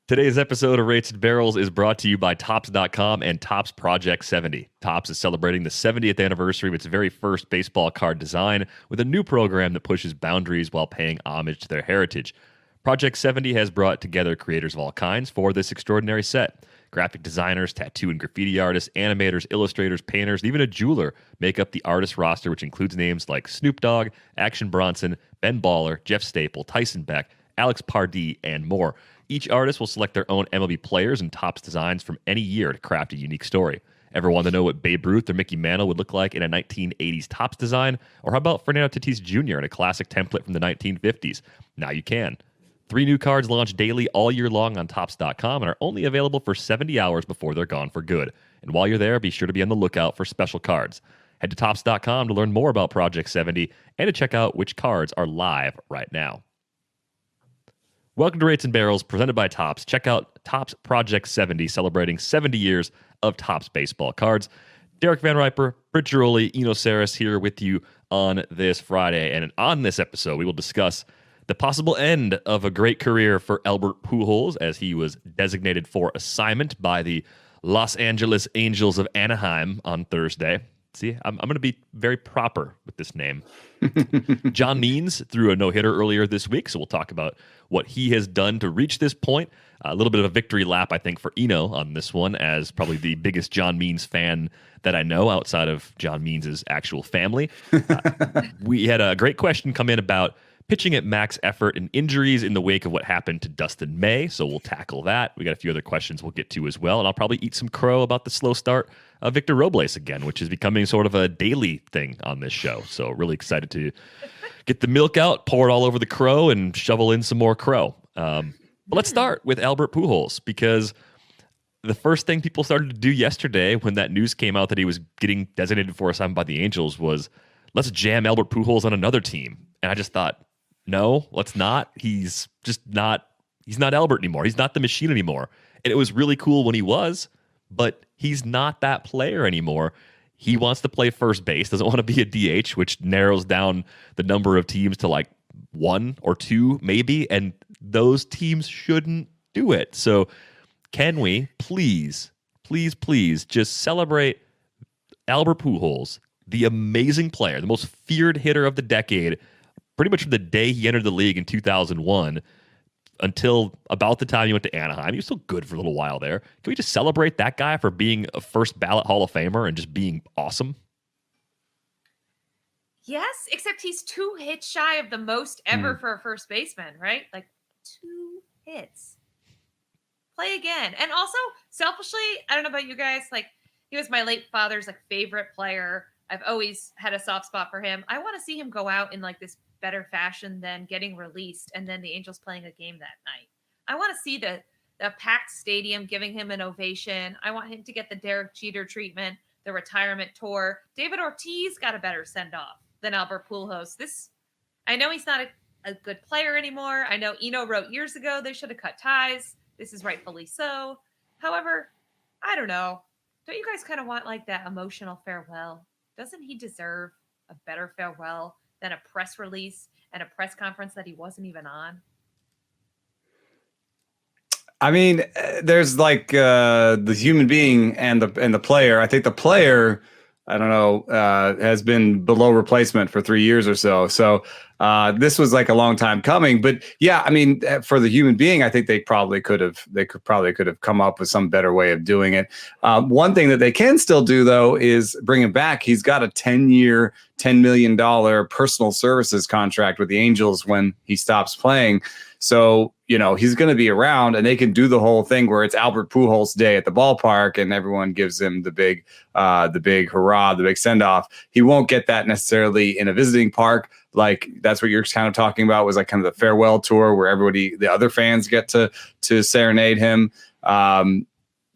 Today's episode of Rates and Barrels is brought to you by Topps.com and Topps Project 70. Topps is celebrating the 70th anniversary of its very first baseball card design with a new program that pushes boundaries while paying homage to their heritage. Project 70 has brought together creators of all kinds for this extraordinary set. Graphic designers, tattoo and graffiti artists, animators, illustrators, painters, and even a jeweler make up the artist roster, which includes names like Snoop Dogg, Action Bronson, Ben Baller, Jeff Staple, Tyson Beck, Alex Pardee, and more. Each artist will select their own MLB players and Topps designs from any year to craft a unique story. Ever want to know what Babe Ruth or Mickey Mantle would look like in a 1980s Topps design? Or how about Fernando Tatis Jr. in a classic template from the 1950s? Now you can. 3 new cards launch daily all year long on Topps.com and are only available for 70 hours before they're gone for good. And while you're there, be sure to be on the lookout for special cards. Head to Topps.com to learn more about Project 70 and to check out which cards are live right now. Welcome to Rates and Barrels, presented by Topps. Check out Topps Project 70, celebrating 70 years of Topps baseball cards. Derek Van Riper, Britt DVR, Eno Saris here with you on this Friday. And on this episode, we will discuss the possible end of a great career for Albert Pujols as he was designated for assignment by the Los Angeles Angels of Anaheim on Thursday. See, I'm going to be very proper with this name. John Means threw a no-hitter earlier this week, so we'll talk about what he has done to reach this point. A little bit of a victory lap, I think, for Eno on this one, as probably the biggest John Means fan that I know outside of John Means' actual family. We had a great question come in about pitching at max effort and injuries in the wake of what happened to Dustin May, so we'll tackle that. We got a few other questions we'll get to as well, and I'll probably eat some crow about the slow start of Victor Robles again, which is becoming sort of a daily thing on this show. So really excited to get the milk out, pour it all over the crow, and shovel in some more crow. But let's start with Albert Pujols, because the first thing people started to do yesterday when that news came out that he was getting designated for assignment by the Angels was, let's jam Albert Pujols on another team. And I just thought, no, let's not. He's not Albert anymore. He's not the machine anymore. And it was really cool when he was, but he's not that player anymore. He wants to play first base, doesn't want to be a DH, which narrows down the number of teams to like 1 or 2 maybe, and those teams shouldn't do it. So can we please just celebrate Albert Pujols, the amazing player, the most feared hitter of the decade, pretty much from the day he entered the league in 2001 until about the time he went to Anaheim. He was still good for a little while there. Can we just celebrate that guy for being a first ballot Hall of Famer and just being awesome? Yes, except he's 2 hits shy of the most ever for a first baseman, right? Like 2 hits. Play again. And also, selfishly, I don't know about you guys, like he was my late father's like favorite player. I've always had a soft spot for him. I want to see him go out in like this better fashion than getting released and then the Angels playing a game that night. I want to see the packed stadium giving him an ovation. I want him to get the Derek Jeter treatment, the retirement tour. David Ortiz got a better send-off than Albert Pujols. I know he's not a good player anymore. I know Eno wrote years ago they should have cut ties. This is rightfully so. However, I don't know. Don't you guys kind of want like that emotional farewell? Doesn't he deserve a better farewell than a press release and a press conference that he wasn't even on? I mean, there's like the human being and the player. I think the player, I don't know, has been below replacement for 3 years or so. So this was like a long time coming. But yeah, I mean, for the human being, I think they probably could have come up with some better way of doing it. One thing that they can still do, though, is bring him back. He's got a 10-year, $10 million personal services contract with the Angels when he stops playing. So, you know, he's going to be around, and they can do the whole thing where it's Albert Pujols Day at the ballpark and everyone gives him the big hurrah, the big send off. He won't get that necessarily in a visiting park. Like that's what you're kind of talking about, was like kind of the farewell tour where the other fans get to serenade him.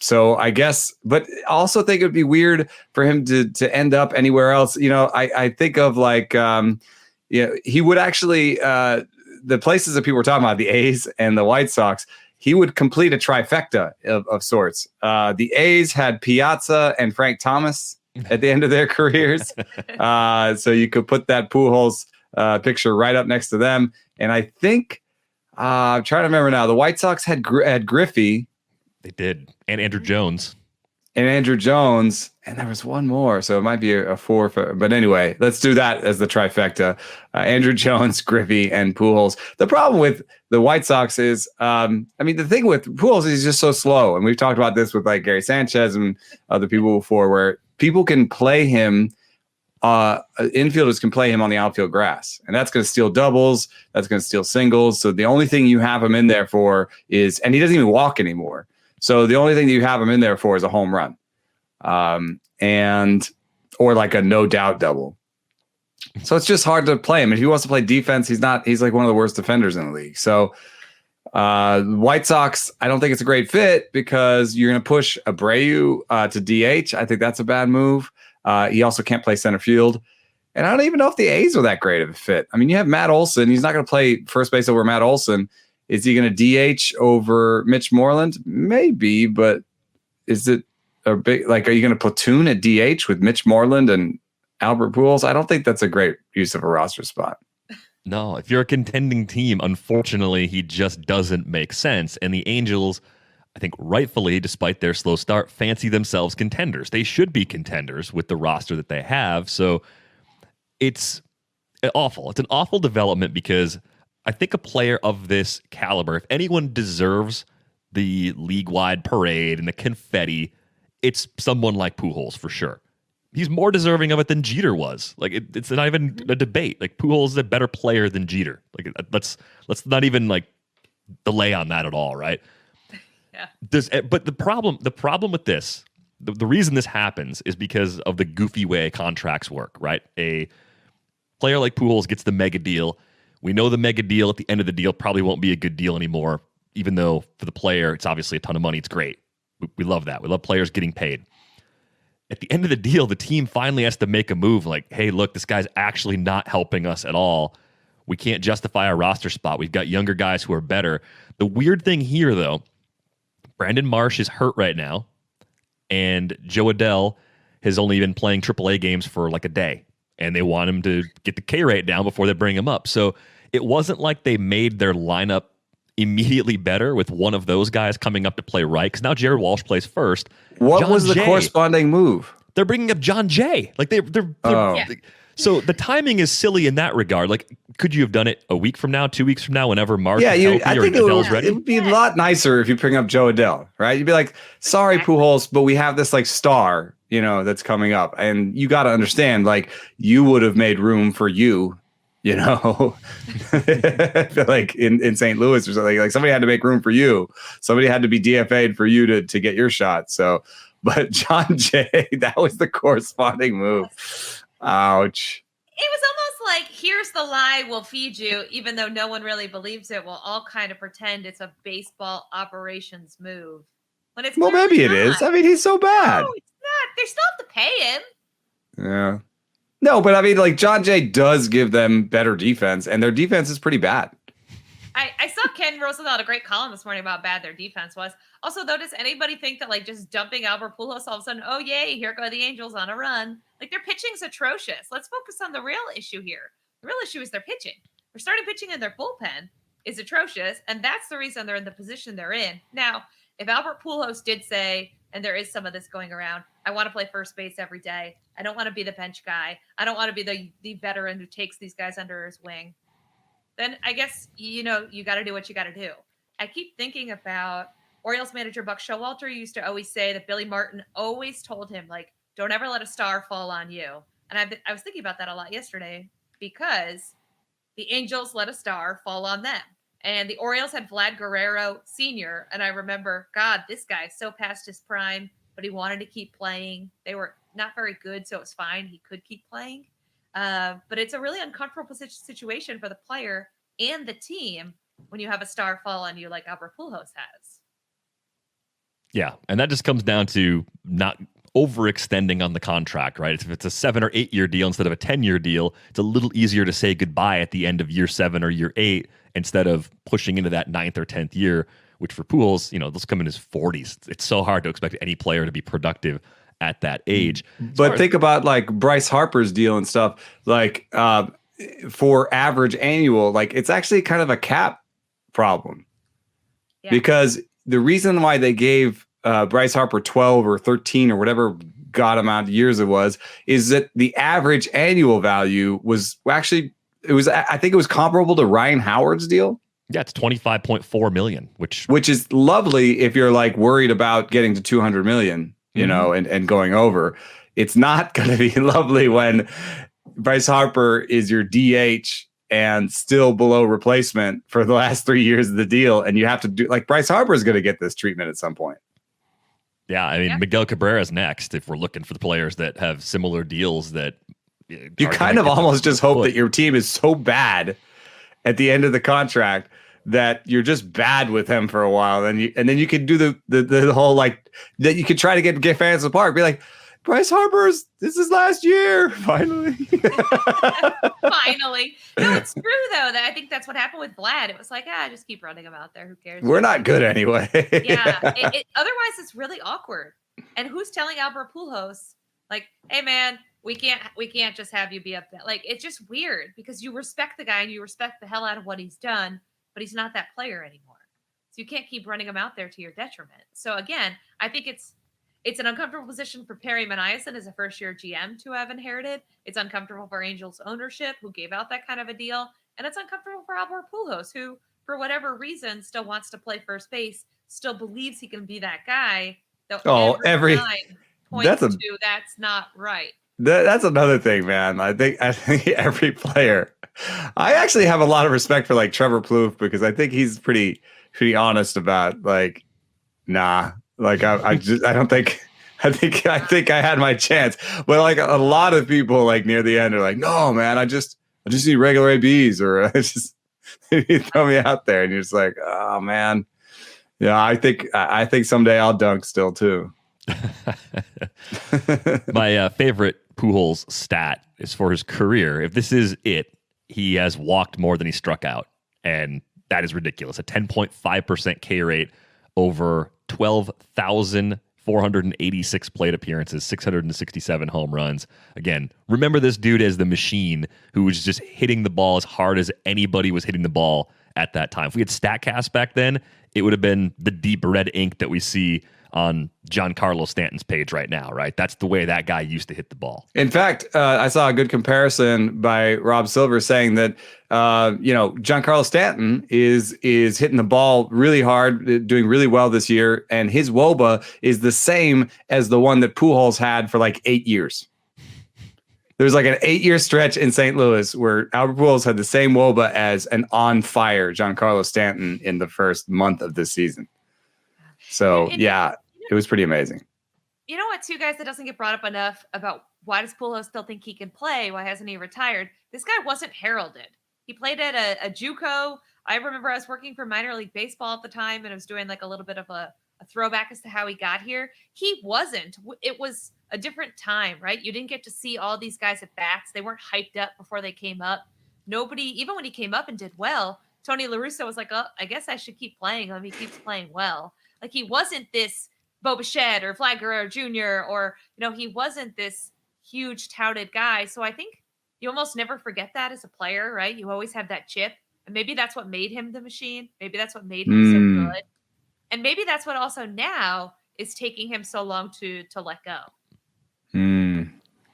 So I guess, but I also think it would be weird for him to end up anywhere else. You know, I think of like, he would actually, the places that people were talking about, the A's and the White Sox, he would complete a trifecta of sorts. The A's had Piazza and Frank Thomas at the end of their careers. So you could put that Pujols picture right up next to them. And I think I'm trying to remember now. The White Sox had Griffey. They did. And Andrew Jones. And Andrew Jones. And there was one more. So it might be a four. But anyway, let's do that as the trifecta. Andrew Jones, Griffey, and Pujols. The problem with the White Sox is, the thing with Pujols is he's just so slow. And we've talked about this with like Gary Sanchez and other people before, where people can play him. Infielders can play him on the outfield grass, and that's going to steal doubles. That's going to steal singles. So the only thing you have him in there for is, and he doesn't even walk anymore. So the only thing that you have him in there for is a home run, or like a no doubt double. So it's just hard to play him. If he wants to play defense, he's like one of the worst defenders in the league. So White Sox, I don't think it's a great fit because you're going to push Abreu to DH. I think that's a bad move. He also can't play center field. And I don't even know if the A's are that great of a fit. I mean, you have Matt Olson. He's not going to play first base over Matt Olson. Is he going to DH over Mitch Moreland? Maybe, but is it a big, like, are you going to platoon at DH with Mitch Moreland and Albert Pujols? I don't think that's a great use of a roster spot. No, if you're a contending team, unfortunately, he just doesn't make sense. And the Angels, I think rightfully, despite their slow start, fancy themselves contenders. They should be contenders with the roster that they have. So it's awful. It's an awful development because I think a player of this caliber, if anyone deserves the league-wide parade and the confetti, it's someone like Pujols for sure. He's more deserving of it than Jeter was. Like it's not even a debate. Like Pujols is a better player than Jeter. Like let's not even like delay on that at all, right? Yeah. But the problem with this, the reason this happens is because of the goofy way contracts work, right? A player like Pujols gets the mega deal. We know the mega deal at the end of the deal probably won't be a good deal anymore, even though for the player, it's obviously a ton of money. It's great. We love that. We love players getting paid. At the end of the deal, the team finally has to make a move like, hey, look, this guy's actually not helping us at all. We can't justify our roster spot. We've got younger guys who are better. The weird thing here, though, Brandon Marsh is hurt right now, and Joe Adell has only been playing AAA games for like a day, and they want him to get the K rate down before they bring him up. So it wasn't like they made their lineup immediately better with one of those guys coming up to play right, because now Jared Walsh plays first. What John was the Jay, corresponding move? They're bringing up John Jay. Like they're So the timing is silly in that regard. Like, could you have done it a week from now, 2 weeks from now, whenever Marsh is healthy I or think Adell's ready? It would be a lot nicer if you bring up Joe Adell, right? You'd be like, sorry, Pujols, but we have this like star, that's coming up. And you got to understand, like, you would have made room for you, like in St. Louis or something. Like somebody had to make room for you. Somebody had to be DFA'd for you to get your shot. So, but John Jay, that was the corresponding move. Ouch. It was almost like, here's the lie, we'll feed you, even though no one really believes it. We'll all kind of pretend it's a baseball operations move. When it's maybe it is. I mean, he's so bad. No, it's not. They still have to pay him. Yeah. No, but I mean, like, John Jay does give them better defense, and their defense is pretty bad. I saw Ken Rosenthal had a great column this morning about how bad their defense was. Also, though, does anybody think that, like, just dumping Albert Pujols all of a sudden, oh, yay, here go the Angels on a run? Like, their pitching's atrocious. Let's focus on the real issue here. The real issue is their pitching. Their starting pitching in their bullpen is atrocious, and that's the reason they're in the position they're in. Now, if Albert Pujols did say, and there is some of this going around, I want to play first base every day. I don't want to be the bench guy. I don't want to be the veteran who takes these guys under his wing. Then I guess, you got to do what you got to do. I keep thinking about Orioles manager Buck Showalter used to always say that Billy Martin always told him, like, don't ever let a star fall on you. And I was thinking about that a lot yesterday because the Angels let a star fall on them. And the Orioles had Vlad Guerrero Sr. And I remember, God, this guy is so past his prime, but he wanted to keep playing. They were not very good, so it was fine. He could keep playing. But it's a really uncomfortable situation for the player and the team when you have a star fall on you like Albert Pujols has. Yeah, and that just comes down to not overextending on the contract, right? If it's a 7 or 8 year deal instead of a 10-year deal, it's a little easier to say goodbye at the end of year 7 or year 8 instead of pushing into that 9th or 10th year, which for Pujols, those come in his 40s. It's so hard to expect any player to be productive at that age. But think about like Bryce Harper's deal and stuff, like for average annual, like it's actually kind of a cap problem. Yeah. Because the reason why they gave Bryce Harper 12 or 13 or whatever god amount of years it was, is that the average annual value was actually, I think it was comparable to Ryan Howard's deal. Yeah, it's 25.4 million, which is lovely if you're like worried about getting to 200 million, you know, and going over. It's not going to be lovely when Bryce Harper is your DH and still below replacement for the last 3 years of the deal. And you have to do, like, Bryce Harper is going to get this treatment at some point. Yeah, I mean, Miguel Cabrera's next if we're looking for the players that have similar deals that you kind of almost just hope that your team is so bad at the end of the contract that you're just bad with him for a while, and then you can do the whole, like, that you could try to get fans apart, be like, Bryce Harper's, this is last year, finally. Finally. No, it's true though, that I think that's what happened with Vlad. It was like, just keep running him out there. Who cares? We're not good anyway. Yeah. Otherwise, it's really awkward. And who's telling Albert Pujols, like, hey man, we can't just have you be up there. Like, it's just weird because you respect the guy and you respect the hell out of what he's done, but he's not that player anymore. So you can't keep running him out there to your detriment. So again, I think it's an uncomfortable position for Perry Maniason as a first-year GM to have inherited. It's uncomfortable for Angels ownership, who gave out that kind of a deal. And it's uncomfortable for Albert Pujols, who, for whatever reason, still wants to play first base, still believes he can be that guy. Though every line points to that's not right. That's another thing, man. I think every player. I actually have a lot of respect for, like, Trevor Plouffe, because I think he's pretty honest about, like, nah. Like, I think I had my chance, but like a lot of people, like, near the end are like, no, man, I just need regular ABs, or I just you throw me out there, and you're just like, oh man, yeah, I think someday I'll dunk still too. My favorite Pujols stat is for his career. If this is it, he has walked more than he struck out, and that is ridiculous. A 10.5% K rate over 12,486 plate appearances, 667 home runs. Again, remember this dude as the machine who was just hitting the ball as hard as anybody was hitting the ball at that time. If we had StatCast back then, it would have been the deep red ink that we see on Giancarlo Stanton's page right now, right? That's the way that guy used to hit the ball. In fact, I saw a good comparison by Rob Silver saying that, Giancarlo Stanton is hitting the ball really hard, doing really well this year, and his WOBA is the same as the one that Pujols had for like 8 years. There's like an 8-year stretch in St. Louis where Albert Pujols had the same WOBA as an on-fire Giancarlo Stanton in the first month of this season. So, yeah, it was pretty amazing. You know what, too, guys, that doesn't get brought up enough about why does Pujols still think he can play? Why hasn't he retired? This guy wasn't heralded. He played at a JUCO. I remember I was working for minor league baseball at the time, and I was doing like a little bit of a throwback as to how he got here. He wasn't. It was a different time, right? You didn't get to see all these guys at bats. They weren't hyped up before they came up. Nobody, even when he came up and did well, Tony La Russa was like, oh, I guess I should keep playing him. He keeps playing well. Like, he wasn't this Bo Bichette or Vlad Guerrero Jr. or, he wasn't this huge touted guy. So I think you almost never forget that as a player, right? You always have that chip. And maybe that's what made him the machine. Maybe that's what made him so good. And maybe that's what also now is taking him so long to let go.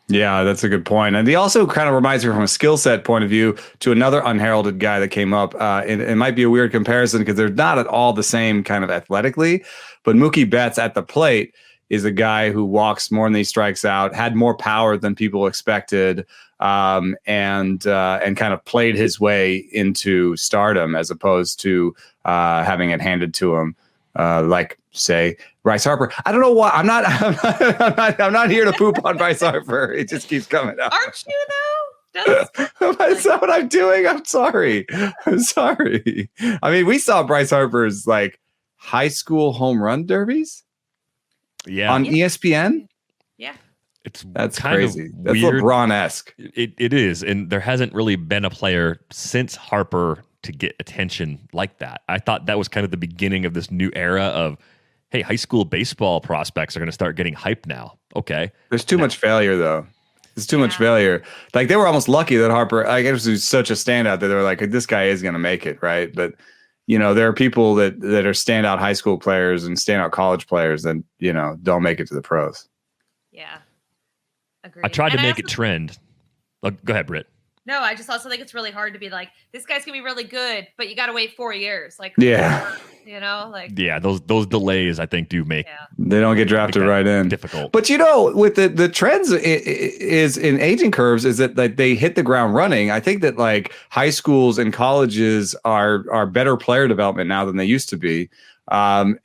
Yeah, that's a good point. And he also kind of reminds me from a skill set point of view to another unheralded guy that came up. It might be a weird comparison because they're not at all the same kind of athletically, but Mookie Betts at the plate is a guy who walks more than he strikes out, had more power than people expected, and kind of played his way into stardom as opposed to having it handed to him. Like, say, Bryce Harper. I don't know why. I'm not here to poop on Bryce Harper. It just keeps coming out. Aren't you though? That's not what I'm doing. I'm sorry. I mean, we saw Bryce Harper's like high school home run derbies. Yeah. On ESPN. Yeah. That's kind crazy. Of That's weird. LeBron-esque. It is, and there hasn't really been a player since Harper to get attention like that. I thought that was kind of the beginning of this new era of, hey, high school baseball prospects are going to start getting hyped now. Okay. There's too much failure, though. There's too much failure. Like, they were almost lucky that Harper, I guess, was such a standout that they were like, this guy is going to make it, right? But there are people that are standout high school players and standout college players that, don't make it to the pros. Yeah. Agreed. I tried to make it trend. Oh, go ahead, Britt. No, I just also think it's really hard to be like, this guy's gonna be really good, but you got to wait 4 years. Like, yeah, those delays I think do make they don't get drafted right in. Difficult. But with the trends is in aging curves is that like they hit the ground running. I think that like high schools and colleges are better player development now than they used to be. And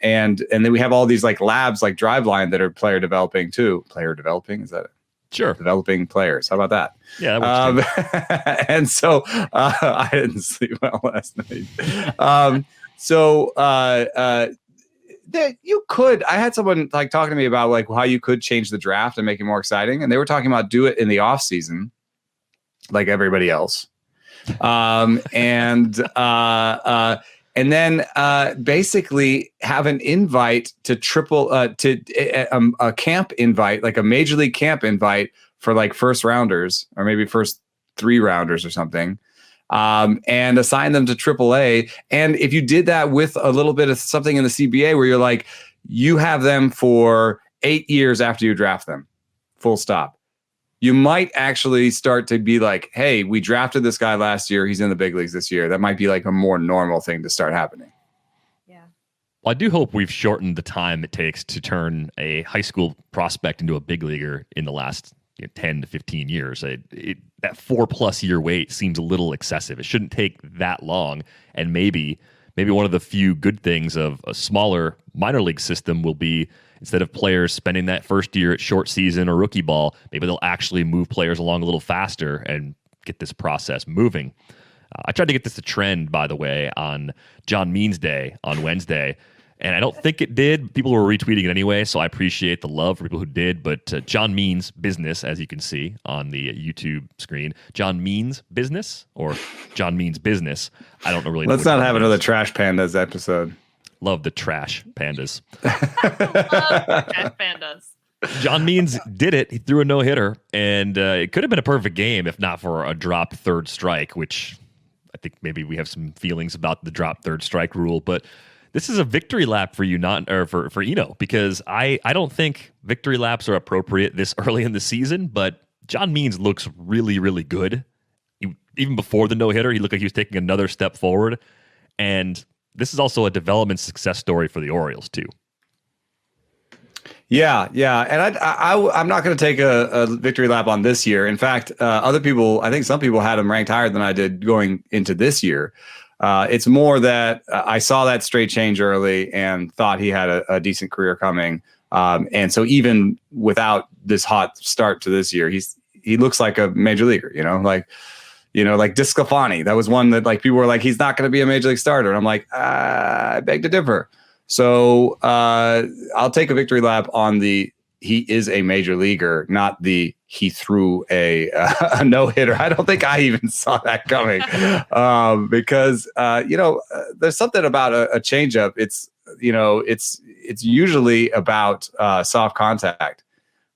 then we have all these like labs like Driveline that are player developing too. Player developing, is that it? Sure. Developing players. How about that? Yeah. That works and so I didn't sleep well last night. You could. I had someone like talking to me about like how you could change the draft and make it more exciting, and they were talking about do it in the off season, like everybody else, and then basically have an invite to a camp invite, like a major league camp invite for like first rounders or maybe first 3 rounders or something, and assign them to AAA. And if you did that with a little bit of something in the CBA where you're like, you have them for 8 years after you draft them, full stop. You might actually start to be like, hey, we drafted this guy last year. He's in the big leagues this year. That might be like a more normal thing to start happening. Yeah. Well, I do hope we've shortened the time it takes to turn a high school prospect into a big leaguer in the last 10 to 15 years. That 4+ year wait seems a little excessive. It shouldn't take that long. And maybe one of the few good things of a smaller minor league system will be, instead of players spending that first year at short season or rookie ball, maybe they'll actually move players along a little faster and get this process moving. I tried to get this to trend, by the way, on John Means Day on Wednesday, and I don't think it did. People were retweeting it anyway, so I appreciate the love for people who did. But John Means Business, as you can see on the YouTube screen, John Means Business or John Means Business. I don't really know. Let's not have another Trash Pandas episode. Love the trash pandas. Trash pandas. John Means did it. He threw a no-hitter, and it could have been a perfect game if not for a dropped third strike, which I think maybe we have some feelings about the drop third strike rule. But this is a victory lap for you, for Eno, because I don't think victory laps are appropriate this early in the season. But John Means looks really, really good. Even before the no-hitter, he looked like he was taking another step forward, and this is also a development success story for the Orioles too. Yeah. And I'm not going to take a victory lap on this year. In fact, I think some people had him ranked higher than I did going into this year. It's more that I saw that straight change early and thought he had a decent career coming. And so even without this hot start to this year, he looks like a major leaguer, like DeSclafani. That was one that like people were like, he's not going to be a major league starter. And I'm like, I beg to differ. So I'll take a victory lap on he is a major leaguer, not he threw a no-hitter. I don't think I even saw that coming because there's something about a changeup. It's usually about soft contact.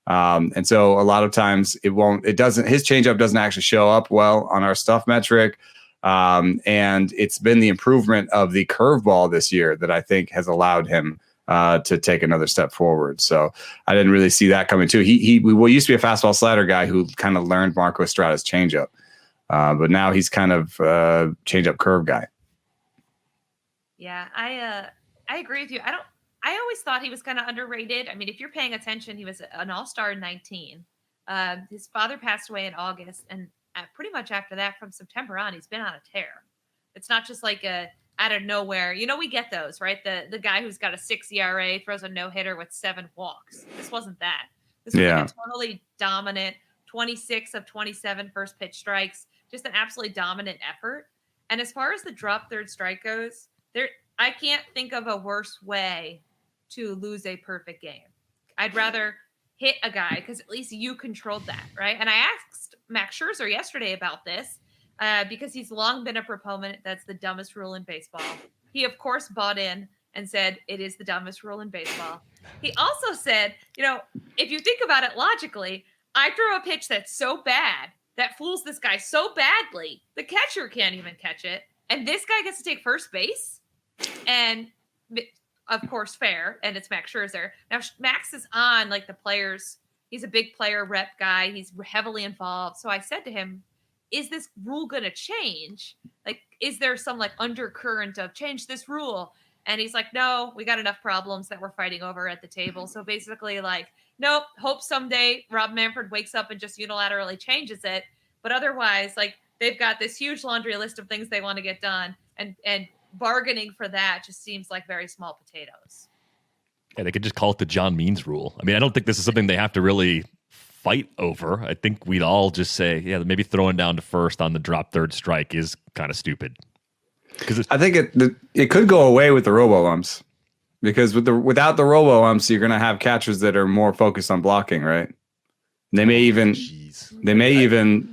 And so a lot of times his changeup doesn't actually show up well on our stuff metric. And it's been the improvement of the curveball this year that I think has allowed him to take another step forward. So I didn't really see that coming too. He used to be a fastball slider guy who kind of learned Marco Estrada's changeup. But now he's kind of a changeup curve guy. Yeah, I agree with you. I always thought he was kind of underrated. I mean, if you're paying attention, he was an all-star in 19. His father passed away in August, and pretty much after that, from September on, he's been on a tear. It's not just like out of nowhere. We get those, right? The guy who's got a 6 ERA throws a no-hitter with 7 walks. This wasn't that. This was like a totally dominant 26 of 27 first pitch strikes, just an absolutely dominant effort. And as far as the drop third strike goes, I can't think of a worse way to lose a perfect game. I'd rather hit a guy because at least you controlled that, right? And I asked Max Scherzer yesterday about this because he's long been a proponent that's the dumbest rule in baseball. He, of course, bought in and said it is the dumbest rule in baseball. He also said, if you think about it logically, I throw a pitch that's so bad that fools this guy so badly, the catcher can't even catch it, and this guy gets to take first base? and of course fair, and it's Max Scherzer. Now Max is on like the players. He's a big player rep guy. He's heavily involved. So I said to him, is this rule going to change? Like, is there some like undercurrent of change this rule? And he's like, no, we got enough problems that we're fighting over at the table. So basically like, nope, hope someday Rob Manfred wakes up and just unilaterally changes it. But otherwise, like, they've got this huge laundry list of things they want to get done. And bargaining for that just seems like very small potatoes. Yeah, they could just call it the John Means rule. I mean, I don't think this is something they have to really fight over. I think we'd all just say, yeah, maybe throwing down to first on the drop third strike is kind of stupid. Because I think it could go away with the robo-umps, because without the robo-umps, you're going to have catchers that are more focused on blocking, right? They may even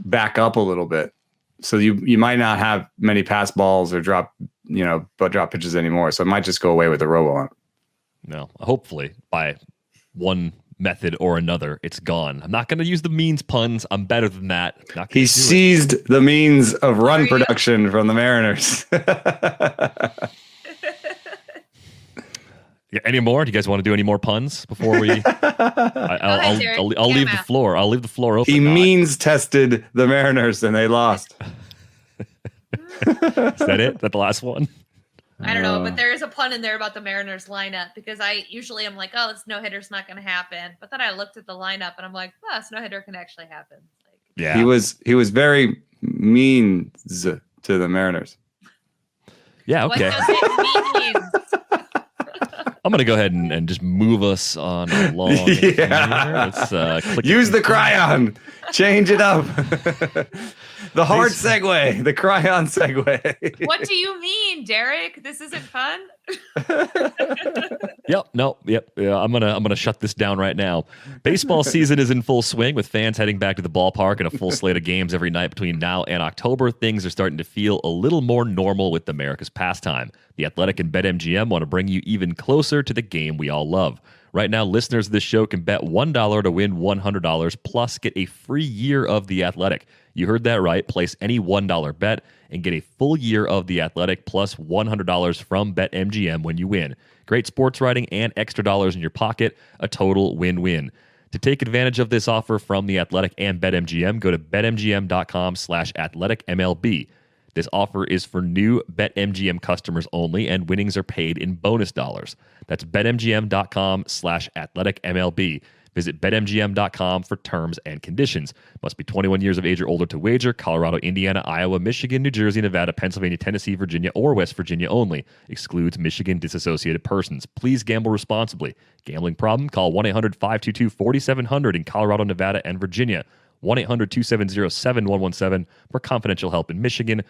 back up a little bit, so you might not have many pass balls or drop pitches anymore. So it might just go away with the robo-ump. No, hopefully by one method or another, it's gone. I'm not going to use the Means puns. I'm better than that. He seized the means of run production from the Mariners. Yeah, any more? Do you guys want to do any more puns before we? I'll leave the floor. I'll leave the floor open. He means tested the Mariners and they lost. Is that it? That the last one? I don't know, but there is a pun in there about the Mariners lineup, because I usually am like, oh, this no-hitter's not going to happen. But then I looked at the lineup and I'm like, oh, this no-hitter can actually happen. Like, yeah, he was very mean to the Mariners. Yeah, okay. What does it mean? I'm going to go ahead and just move us on along. Yeah. Let's use the cryon. Change it up. The hard segue. The cryon segue. What do you mean, Derek? This isn't fun? Yep. Yeah, I'm gonna shut this down right now. Baseball season is in full swing, with fans heading back to the ballpark and a full slate of games every night between now and October. Things are starting to feel a little more normal with America's pastime. The Athletic and BetMGM want to bring you even closer to the game we all love. Right now, listeners of this show can bet $1 to win $100, plus get a free year of The Athletic. You heard that right. Place any $1 bet and get a full year of The Athletic plus $100 from BetMGM when you win. Great sports writing and extra dollars in your pocket. A total win-win. To take advantage of this offer from The Athletic and BetMGM, go to betmgm.com/athleticmlb. This offer is for new BetMGM customers only, and winnings are paid in bonus dollars. That's betmgm.com/athleticmlb. Visit betmgm.com for terms and conditions. Must be 21 years of age or older to wager. Colorado, Indiana, Iowa, Michigan, New Jersey, Nevada, Pennsylvania, Tennessee, Virginia, or West Virginia only. Excludes Michigan disassociated persons. Please gamble responsibly. Gambling problem? Call 1-800-522-4700 in Colorado, Nevada, and Virginia. 1-800-270-7117 for confidential help in Michigan.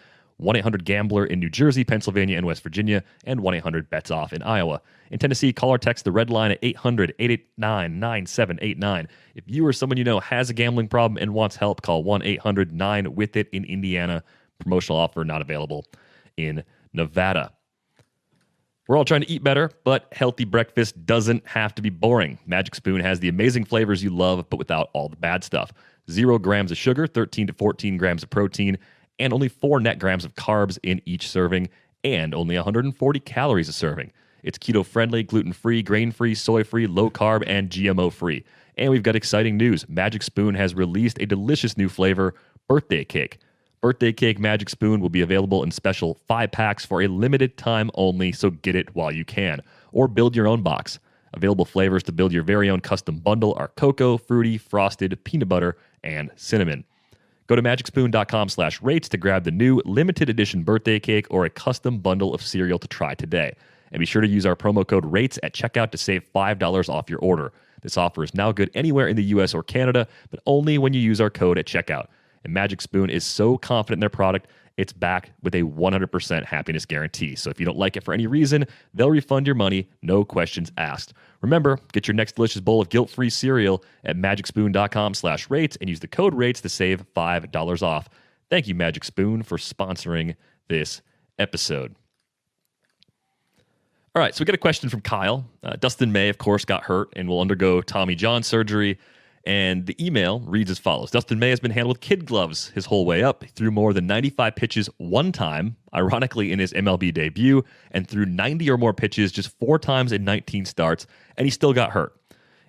1-800-GAMBLER in New Jersey, Pennsylvania, and West Virginia, and 1-800-BETS-OFF in Iowa. In Tennessee, call or text the red line at 800-889-9789. If you or someone you know has a gambling problem and wants help, call 1-800-9-WITH-IT in Indiana. Promotional offer not available in Nevada. We're all trying to eat better, but healthy breakfast doesn't have to be boring. Magic Spoon has the amazing flavors you love, but without all the bad stuff. 0 grams of sugar, 13 to 14 grams of protein, and only 4 net grams of carbs in each serving, and only 140 calories a serving. It's keto-friendly, gluten-free, grain-free, soy-free, low-carb, and GMO-free. And we've got exciting news. Magic Spoon has released a delicious new flavor, Birthday Cake. Birthday Cake Magic Spoon will be available in special 5-packs for a limited time only, so get it while you can. Or build your own box. Available flavors to build your very own custom bundle are cocoa, fruity, frosted, peanut butter, and cinnamon. Go to magicspoon.com/rates to grab the new limited edition birthday cake or a custom bundle of cereal to try today. And be sure to use our promo code RATES at checkout to save $5 off your order. This offer is now good anywhere in the US or Canada, but only when you use our code at checkout. And Magic Spoon is so confident in their product, it's backed with a 100% happiness guarantee. So if you don't like it for any reason, they'll refund your money, no questions asked. Remember, get your next delicious bowl of guilt-free cereal at magicspoon.com/rates and use the code RATES to save $5 off. Thank you, Magic Spoon, for sponsoring this episode. All right, so we get a question from Kyle. Dustin May, of course, got hurt and will undergo Tommy John surgery. And the email reads as follows. Dustin May has been handled with kid gloves his whole way up. He threw more than 95 pitches one time, ironically in his MLB debut, and threw 90 or more pitches just 4 times in 19 starts, and he still got hurt.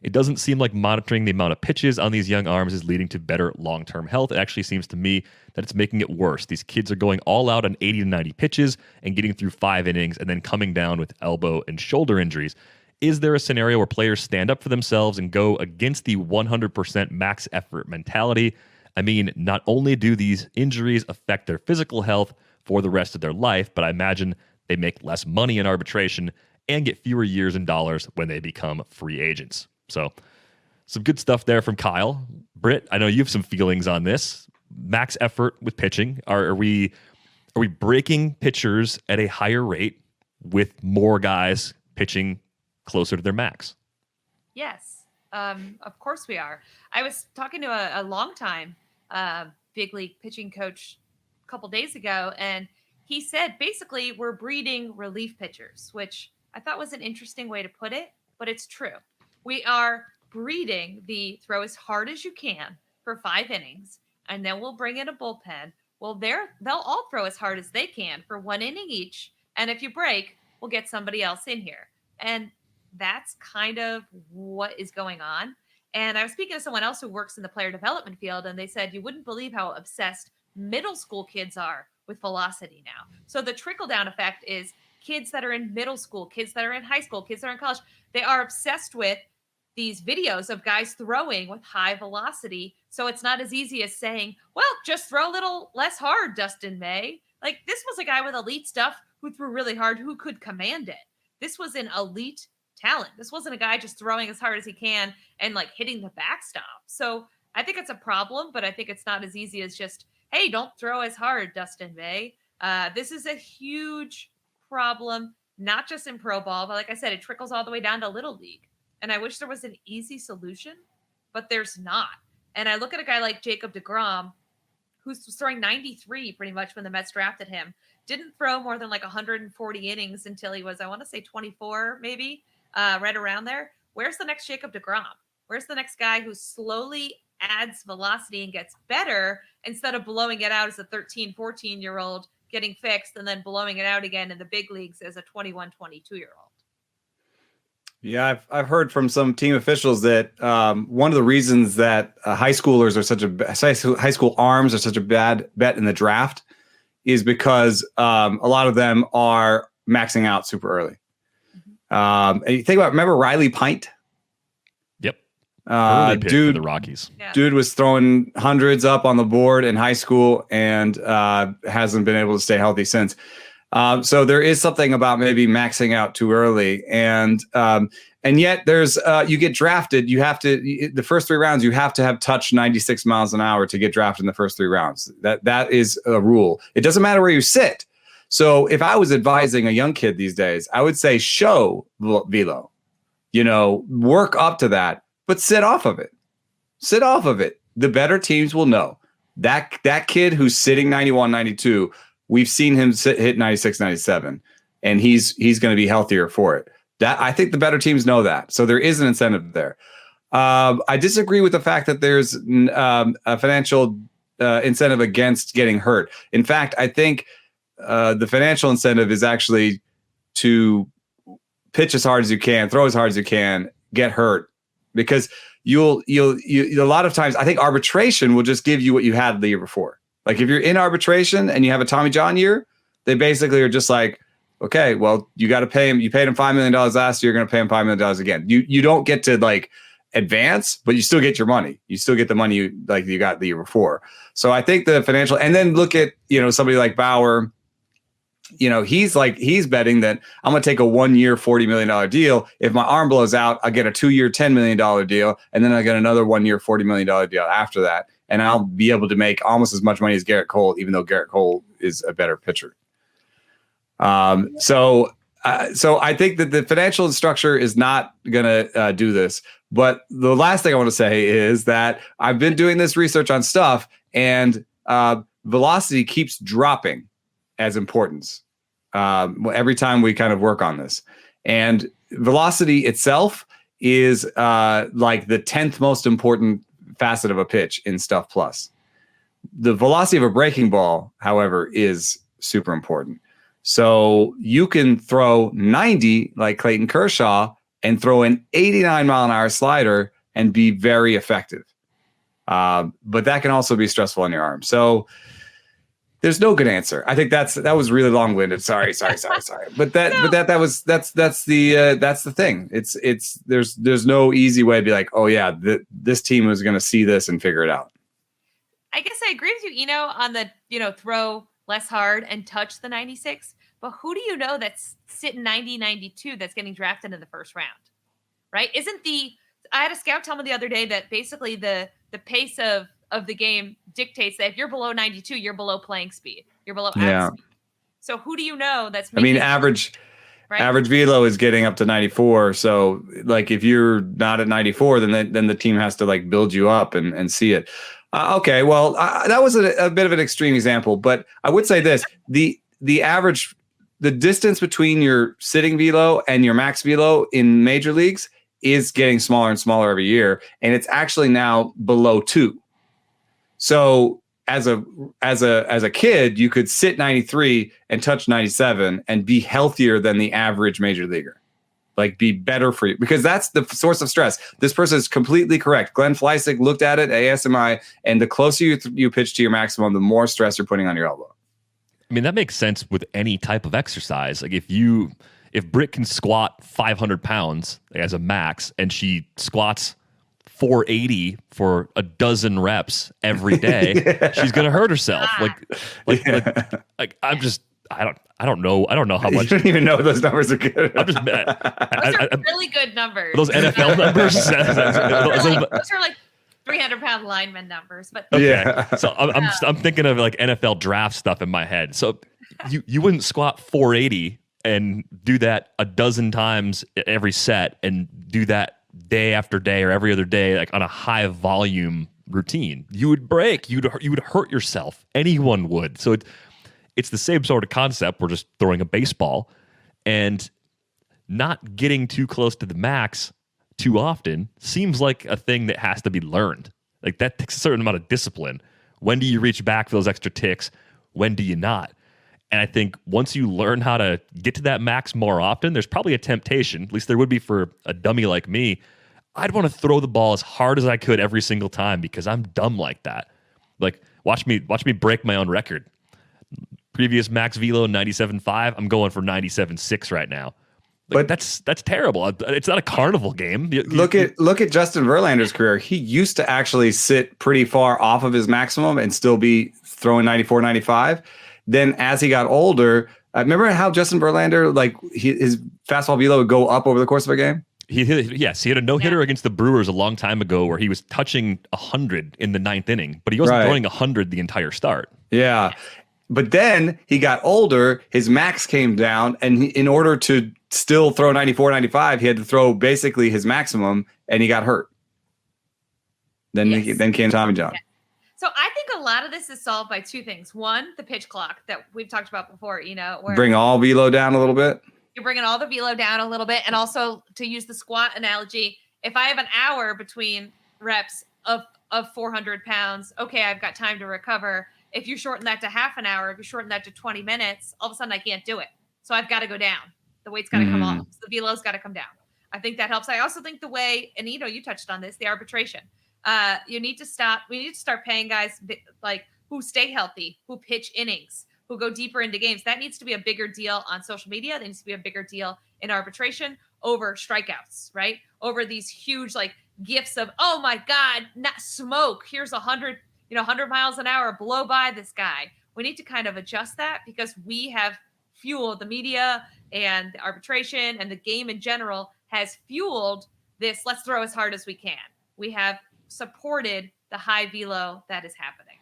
It doesn't seem like monitoring the amount of pitches on these young arms is leading to better long-term health. It actually seems to me that it's making it worse. These kids are going all out on 80 to 90 pitches and getting through 5 innings and then coming down with elbow and shoulder injuries. Is there a scenario where players stand up for themselves and go against the 100% max effort mentality? I mean, not only do these injuries affect their physical health for the rest of their life, but I imagine they make less money in arbitration and get fewer years and dollars when they become free agents. So some good stuff there from Kyle. Britt, I know you have some feelings on this. Max effort with pitching. Are we breaking pitchers at a higher rate with more guys pitching closer to their max? Yes, of course we are. I was talking to a longtime big league pitching coach a couple days ago, and he said basically we're breeding relief pitchers, which I thought was an interesting way to put it, but it's true. We are breeding the throw as hard as you can for 5 innings, and then we'll bring in a bullpen. Well, they'll all throw as hard as they can for 1 inning each, and if you break, we'll get somebody else in here. And that's kind of what is going on. And I was speaking to someone else who works in the player development field, and they said, you wouldn't believe how obsessed middle school kids are with velocity now. So the trickle down effect is kids that are in middle school, kids that are in high school, kids that are in college, they are obsessed with these videos of guys throwing with high velocity. So it's not as easy as saying, well, just throw a little less hard, Dustin May. Like, this was a guy with elite stuff who threw really hard, who could command it. This was an elite talent. This wasn't a guy just throwing as hard as he can and like hitting the backstop. So I think it's a problem, but I think it's not as easy as just, hey, don't throw as hard, Dustin May. This is a huge problem, not just in pro ball, but like I said, it trickles all the way down to little league. And I wish there was an easy solution, but there's not. And I look at a guy like Jacob deGrom, who's throwing 93 pretty much when the Mets drafted him, didn't throw more than like 140 innings until he was, I want to say 24, maybe. Right around there. Where's the next Jacob deGrom? Where's the next guy who slowly adds velocity and gets better instead of blowing it out as a 13, 14-year-old getting fixed and then blowing it out again in the big leagues as a 21, 22-year-old? Yeah, I've heard from some team officials that one of the reasons that high schoolers are high school arms are such a bad bet in the draft is because a lot of them are maxing out super early. And you think about, remember Riley Pint? Yep. Dude, for the Rockies. Yeah. Dude was throwing hundreds up on the board in high school and hasn't been able to stay healthy since. So there is something about maybe maxing out too early, and yet there's you get drafted. You have to the first 3 rounds. You have to have touched 96 miles an hour to get drafted in the first 3 rounds. That is a rule. It doesn't matter where you sit. So if I was advising a young kid these days, I would say show velo, work up to that, but sit off of it. Sit off of it. The better teams will know that kid who's sitting 91, 92, we've seen him hit 96, 97, and he's going to be healthier for it. That I think the better teams know that. So there is an incentive there. I disagree with the fact that there's a financial incentive against getting hurt. In fact, I think the financial incentive is actually to pitch as hard as you can, throw as hard as you can, get hurt, because you'll a lot of times I think arbitration will just give you what you had the year before. Like if you're in arbitration and you have a Tommy John year, they basically are just like, okay, well, you got to pay him. You paid him $5 million last year. You're going to pay him $5 million again. You don't get to like advance, but you still get your money. You still get the money you got the year before. So I think the financial, and then look at, somebody like Bauer, he's betting that I'm going to take a 1-year, $40 million deal. If my arm blows out, I'll get a 2-year, $10 million deal. And then I get another 1-year, $40 million deal after that. And I'll be able to make almost as much money as Garrett Cole, even though Garrett Cole is a better pitcher. So I think that the financial structure is not going to do this. But the last thing I want to say is that I've been doing this research on stuff, and velocity keeps dropping as importance every time we kind of work on this. And velocity itself is like the 10th most important facet of a pitch in Stuff Plus. The velocity of a breaking ball, however, is super important. So you can throw 90 like Clayton Kershaw and throw an 89 mile an hour slider and be very effective. But that can also be stressful on your arm. So there's no good answer. I think that was really long winded. Sorry. But that's the thing. It's there's no easy way to be like, oh yeah, this team is going to see this and figure it out. I guess I agree with you, on the, throw less hard and touch the 96. But who do you know that's sitting 90, 92 that's getting drafted in the first round, right? I had a scout tell me the other day that basically the pace of the game dictates that if you're below 92, you're below playing speed. You're below speed. So who do you know that's making average velo is getting up to 94. So like if you're not at 94, then the team has to like build you up and see it. Okay, well, that was a bit of an extreme example, but I would say this: the distance between your sitting velo and your max velo in major leagues is getting smaller and smaller every year, and it's actually now below 2. So as a kid, you could sit 93 and touch 97 and be healthier than the average major leaguer. Like be better for you, because that's the source of stress. This person is completely correct. Glenn Fleisig looked at it, ASMI, and the closer you pitch to your maximum, the more stress you're putting on your elbow. I mean, that makes sense with any type of exercise. Like if Britt can squat 500 pounds as a max and she squats 480 for a dozen reps every day, she's going to hurt herself. Like I don't know how much. You don't even know those numbers are good. Those are really good numbers. Those NFL numbers. Those are like 300-pound lineman numbers. But yeah. So I'm thinking of like NFL draft stuff in my head. So you wouldn't squat 480 and do that a dozen times every set and do that day after day or every other day, like on a high volume routine. You would break. You would hurt yourself. Anyone would. So it's the same sort of concept. We're just throwing a baseball and not getting too close to the max too often seems like a thing that has to be learned. Like that takes a certain amount of discipline. When do you reach back for those extra ticks? When do you not? And I think once you learn how to get to that max more often, there's probably a temptation, at least there would be for a dummy like me. I'd want to throw the ball as hard as I could every single time because I'm dumb like that. Like watch me break my own record. Previous max velo 97.5. I'm going for 97.6 right now. Like, but that's terrible. It's not a carnival game. Look at Justin Verlander's career. He used to actually sit pretty far off of his maximum and still be throwing 94, 95. Then as he got older, remember how Justin Verlander, like his fastball velo would go up over the course of a game? He had a no-hitter against the Brewers a long time ago where he was touching 100 in the 9th inning, but he wasn't throwing 100 the entire start. Yeah. But then he got older, his max came down, and in order to still throw 94, 95, he had to throw basically his maximum, and he got hurt. Then came Tommy John. Yeah. So I think a lot of this is solved by two things. One, the pitch clock that we've talked about before, where bring all velo down a little bit. You're bringing all the velo down a little bit. And also, to use the squat analogy, if I have an hour between reps of 400 pounds, okay, I've got time to recover. If you shorten that to half an hour, if you shorten that to 20 minutes, all of a sudden I can't do it. So I've got to go down. The weight's got to come off. So the velo's got to come down. I think that helps. I also think the way, and you touched on this, the arbitration. We need to start paying guys like who stay healthy, who pitch innings, who go deeper into games. That needs to be a bigger deal on social media. That needs to be a bigger deal in arbitration over strikeouts, right? Over these huge like gifts of, oh my God, not smoke. Here's 100 miles an hour, blow by this guy. We need to kind of adjust that because we have fueled the media and the arbitration and the game in general has fueled this. Let's throw as hard as we can. We have supported the high velo that is happening.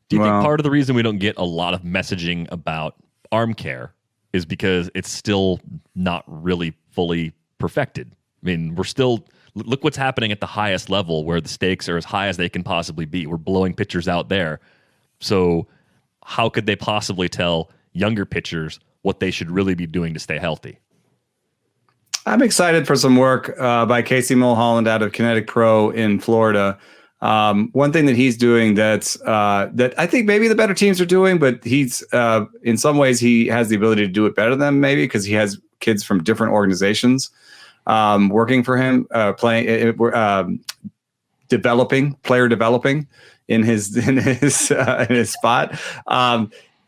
Do you think part of the reason we don't get a lot of messaging about arm care is because it's still not really fully perfected? I mean, we're still, look what's happening at the highest level where the stakes are as high as they can possibly be. We're blowing pitchers out there. So how could they possibly tell younger pitchers what they should really be doing to stay healthy? I'm excited for some work by Casey Mulholland out of Kinetic Pro in Florida. One thing that he's doing that I think maybe the better teams are doing, but he's in some ways he has the ability to do it better than them, maybe because he has kids from different organizations working for him, player developing in his spot.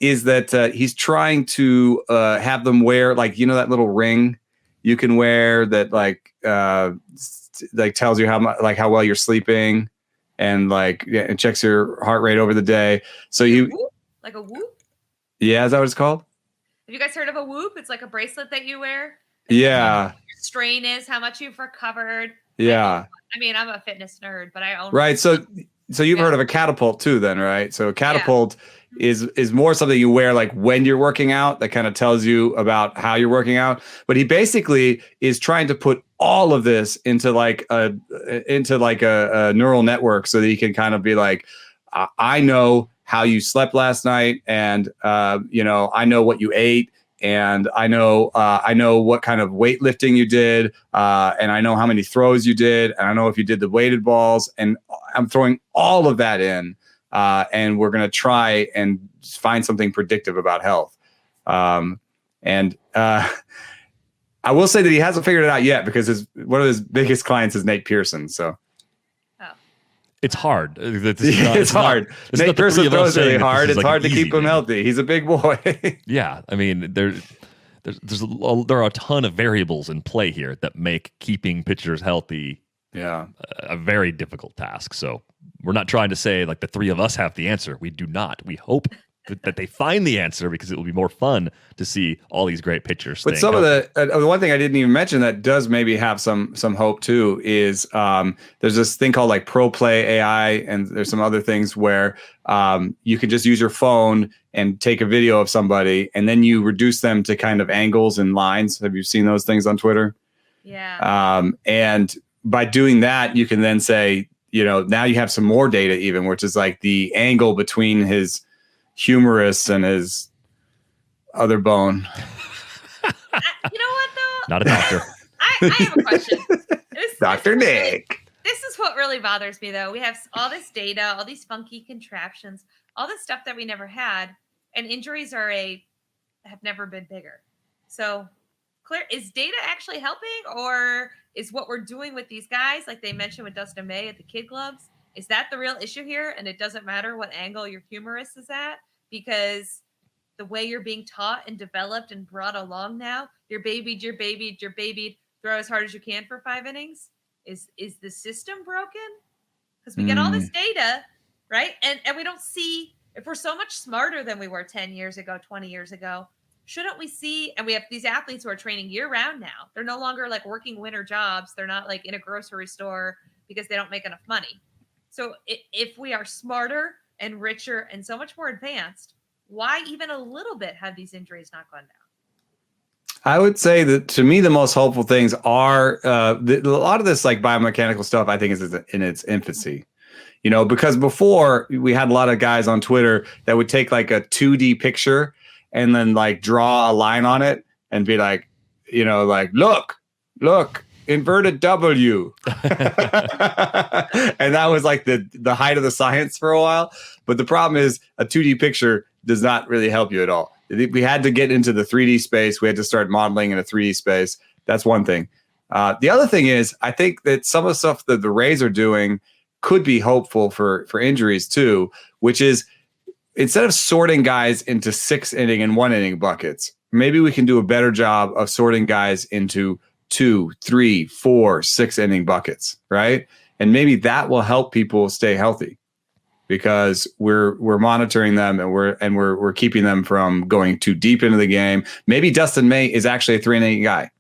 Is that he's trying to have them wear that little ring you can wear that like tells you how well you're sleeping and it checks your heart rate over the day. So like a Whoop. Yeah, is that what it's called? Have you guys heard of a Whoop? It's like a bracelet that you wear. Yeah. Your strain is how much you've recovered. Yeah. I mean, I'm a fitness nerd, but I own. Right. So you've heard of a catapult too, then, right? So a catapult is more something you wear like when you're working out that kind of tells you about how you're working out. But he basically is trying to put all of this into a neural network so that he can kind of be like, I know how you slept last night, and I know what you ate, and I know what kind of weightlifting you did, and I know how many throws you did, and I know if you did the weighted balls, and I'm throwing all of that in, and we're going to try and find something predictive about health. I will say that he hasn't figured it out yet because one of his biggest clients is Nate Pearson. So. It's hard. It's hard. Nate Pearson throws really hard. It's hard to keep him healthy. He's a big boy. Yeah, I mean, there are a ton of variables in play here that make keeping pitchers healthy a very difficult task. So we're not trying to say like the three of us have the answer. We do not. We hope that they find the answer because it will be more fun to see all these great pitchers. But some healthy. of the one thing I didn't even mention that does maybe have some hope too is there's this thing called like Pro Play AI, and there's some other things where you can just use your phone and take a video of somebody, and then you reduce them to kind of angles and lines. Have you seen those things on Twitter? Yeah. And by doing that, you can then say, now you have some more data even, which is like the angle between his humerus and his other bone. You know what though? Not a doctor. I have a question. Dr. Nick. This is what really bothers me though. We have all this data, all these funky contraptions, all this stuff that we never had, and injuries have never been bigger. So, Claire, is data actually helping, or is what we're doing with these guys, like they mentioned with Dustin May at the Kid Gloves, is that the real issue here? And it doesn't matter what angle your humerus is at, because the way you're being taught and developed and brought along now, you're babied, throw as hard as you can for 5 innings. Is the system broken? Because we get all this data, right? And we don't see, if we're so much smarter than we were 10 years ago, 20 years ago, shouldn't we see, and we have these athletes who are training year round now. They're no longer like working winter jobs. They're not like in a grocery store because they don't make enough money. So if we are smarter and richer and so much more advanced, why even a little bit have these injuries not gone down? I would say that to me, the most hopeful things are a lot of this like biomechanical stuff, I think, is in its infancy. Because before we had a lot of guys on Twitter that would take like a 2D picture and then like draw a line on it and be like, look, inverted W. And that was like the height of the science for a while. But the problem is a 2D picture does not really help you at all. We had to get into the 3D space. We had to start modeling in a 3D space. That's one thing. The other thing is, I think that some of the stuff that the Rays are doing could be hopeful for injuries too, which is instead of sorting guys into 6-inning and 1-inning buckets, maybe we can do a better job of sorting guys into 2, 3, 4, 6-inning buckets, right? And maybe that will help people stay healthy because we're monitoring them and we're keeping them from going too deep into the game. Maybe Dustin May is actually a 3-inning guy.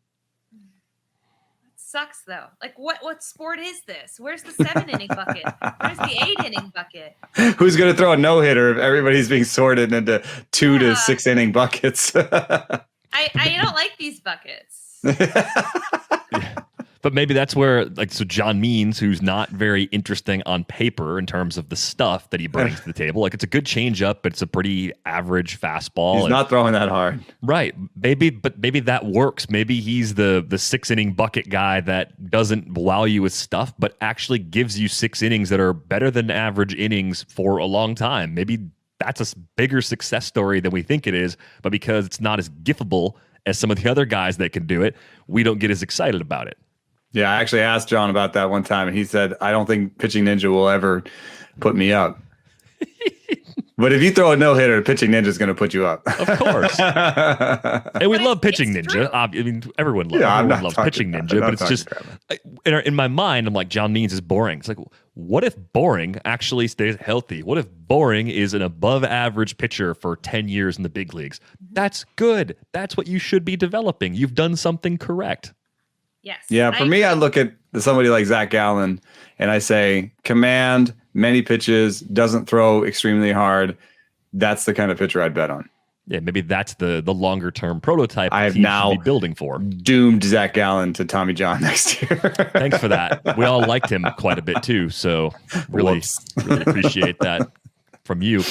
Sucks though. Like what sport is this? Where's the 7-inning bucket? Where's the 8-inning bucket? Who's going to throw a no-hitter if everybody's being sorted into 2 to 6-inning buckets? I don't like these buckets. Yeah. But maybe that's where, so John Means, who's not very interesting on paper in terms of the stuff that he brings to the table. It's a good changeup, but it's a pretty average fastball. He's not throwing that hard. Right. Maybe that works. Maybe he's the 6-inning bucket guy that doesn't wow you with stuff, but actually gives you 6 innings that are better than average innings for a long time. Maybe that's a bigger success story than we think it is, but because it's not as giftable as some of the other guys that can do it, we don't get as excited about it. Yeah, I actually asked John about that one time, and he said, I don't think Pitching Ninja will ever put me up. But if you throw a no-hitter, Pitching Ninja is going to put you up. Of course. And we love Pitching Ninja. I mean, everyone loves Pitching Ninja, but it's just, in my mind, I'm like, John Means is boring. It's like, what if boring actually stays healthy? What if boring is an above-average pitcher for 10 years in the big leagues? That's good. That's what you should be developing. You've done something correct. Yes. Yeah, for me, I look at somebody like Zach Gallen and I say, command, many pitches, doesn't throw extremely hard. That's the kind of pitcher I'd bet on. Yeah, maybe that's the longer term prototype I have team now should be building for. Doomed Zach Gallen to Tommy John next year. Thanks for that. We all liked him quite a bit too, so really appreciate that from you.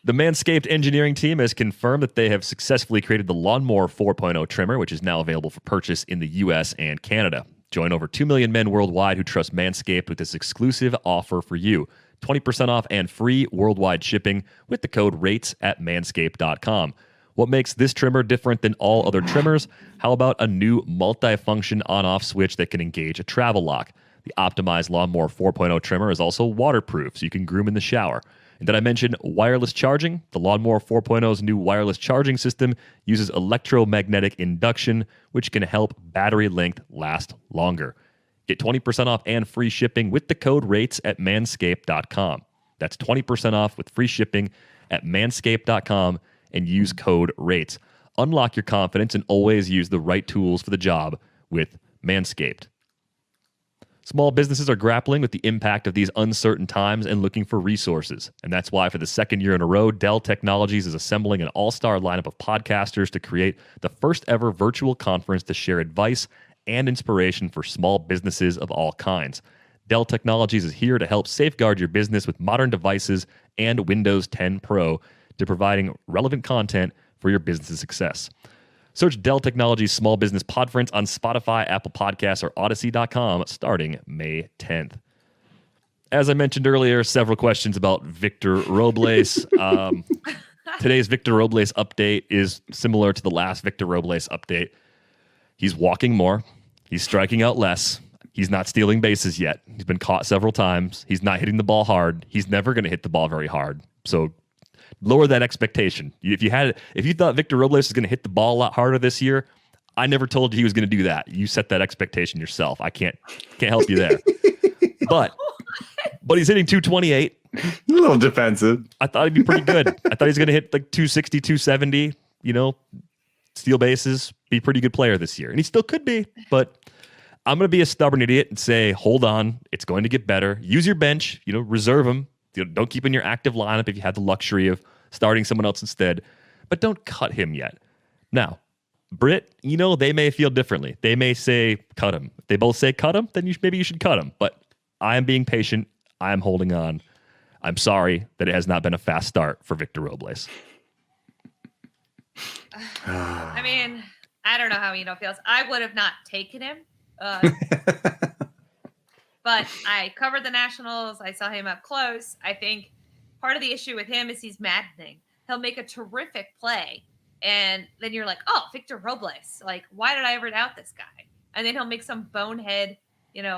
The Manscaped engineering team has confirmed that they have successfully created the Lawnmower 4.0 trimmer, which is now available for purchase in the U.S. and Canada. Join over 2 million men worldwide who trust Manscaped with this exclusive offer for you. 20% off and free worldwide shipping with the code RATES at manscaped.com. What makes this trimmer different than all other trimmers? How about a new multi-function on-off switch that can engage a travel lock? The optimized Lawnmower 4.0 trimmer is also waterproof, so you can groom in the shower. And did I mention wireless charging? The Lawnmower 4.0's new wireless charging system uses electromagnetic induction, which can help battery length last longer. Get 20% off and free shipping with the code RATES at manscaped.com. That's 20% off with free shipping at manscaped.com and use code RATES. Unlock your confidence and always use the right tools for the job with Manscaped. Small businesses are grappling with the impact of these uncertain times and looking for resources. And that's why for the second year in a row, Dell Technologies is assembling an all-star lineup of podcasters to create the first ever virtual conference to share advice and inspiration for small businesses of all kinds. Dell Technologies is here to help safeguard your business with modern devices and Windows 10 Pro to providing relevant content for your business's success. Search Dell Technologies Small Business Podference on Spotify, Apple Podcasts, or Odyssey.com starting May 10th. As I mentioned earlier, several questions about Victor Robles. Today's Victor Robles update is similar to the last Victor Robles update. He's walking more. He's striking out less. He's not stealing bases yet. He's been caught several times. He's not hitting the ball hard. He's never going to hit the ball very hard. So lower that expectation. If you thought Victor Robles was going to hit the ball a lot harder this year, I never told you he was going to do that. You set that expectation yourself. I can't help you there. But he's hitting 228. A little defensive. I thought he'd be pretty good. I thought he was going to hit like 260, 270, steal bases, be a pretty good player this year. And he still could be, but I'm going to be a stubborn idiot and say, hold on, it's going to get better. Use your bench, reserve him. Don't keep in your active lineup if you had the luxury of starting someone else instead, but don't cut him yet. Now, Britt, they may feel differently. They may say cut him. If they both say cut him, then maybe you should cut him. But I am being patient. I am holding on. I'm sorry that it has not been a fast start for Victor Robles. I mean, I don't know how Eno feels. I would have not taken him. But I covered the Nationals. I saw him up close. I think part of the issue with him is he's maddening. He'll make a terrific play, and then you're like, oh, Victor Robles. Like, why did I ever doubt this guy? And then he'll make some bonehead,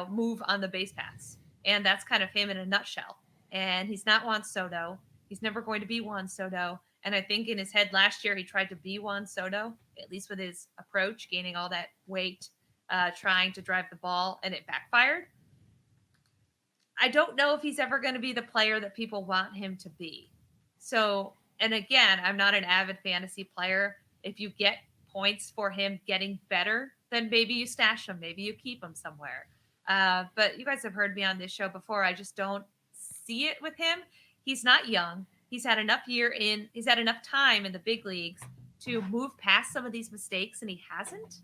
move on the base pass. And that's kind of him in a nutshell. And he's not Juan Soto. He's never going to be Juan Soto. And I think in his head last year, he tried to be Juan Soto, at least with his approach, gaining all that weight, trying to drive the ball, and it backfired. I don't know if he's ever going to be the player that people want him to be. So, and again, I'm not an avid fantasy player. If you get points for him getting better, then maybe you stash him. Maybe you keep him somewhere. But you guys have heard me on this show before. I just don't see it with him. He's not young. He's had enough time in the big leagues to move past some of these mistakes, and he hasn't.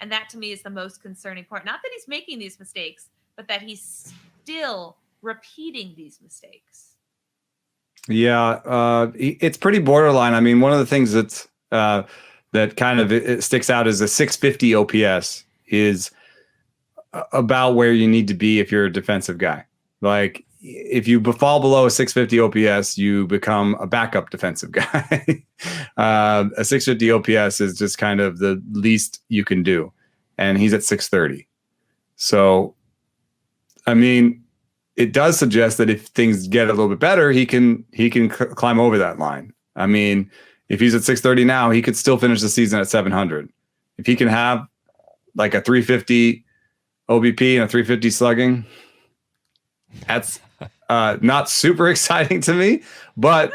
And that to me is the most concerning part. Not that he's making these mistakes, but that he's still repeating these mistakes. Yeah, it's pretty borderline. I mean, one of the things that's that kind of it sticks out is a 650 OPS is about where you need to be if you're a defensive guy. Like if you fall below a 650 OPS, you become a backup defensive guy. A 650 OPS is just kind of the least you can do, and he's at 630. So, I mean, it does suggest that if things get a little bit better, he can climb over that line. I mean, if he's at 630 now, he could still finish the season at 700. If he can have like a 350 OBP and a 350 slugging, that's not super exciting to me. But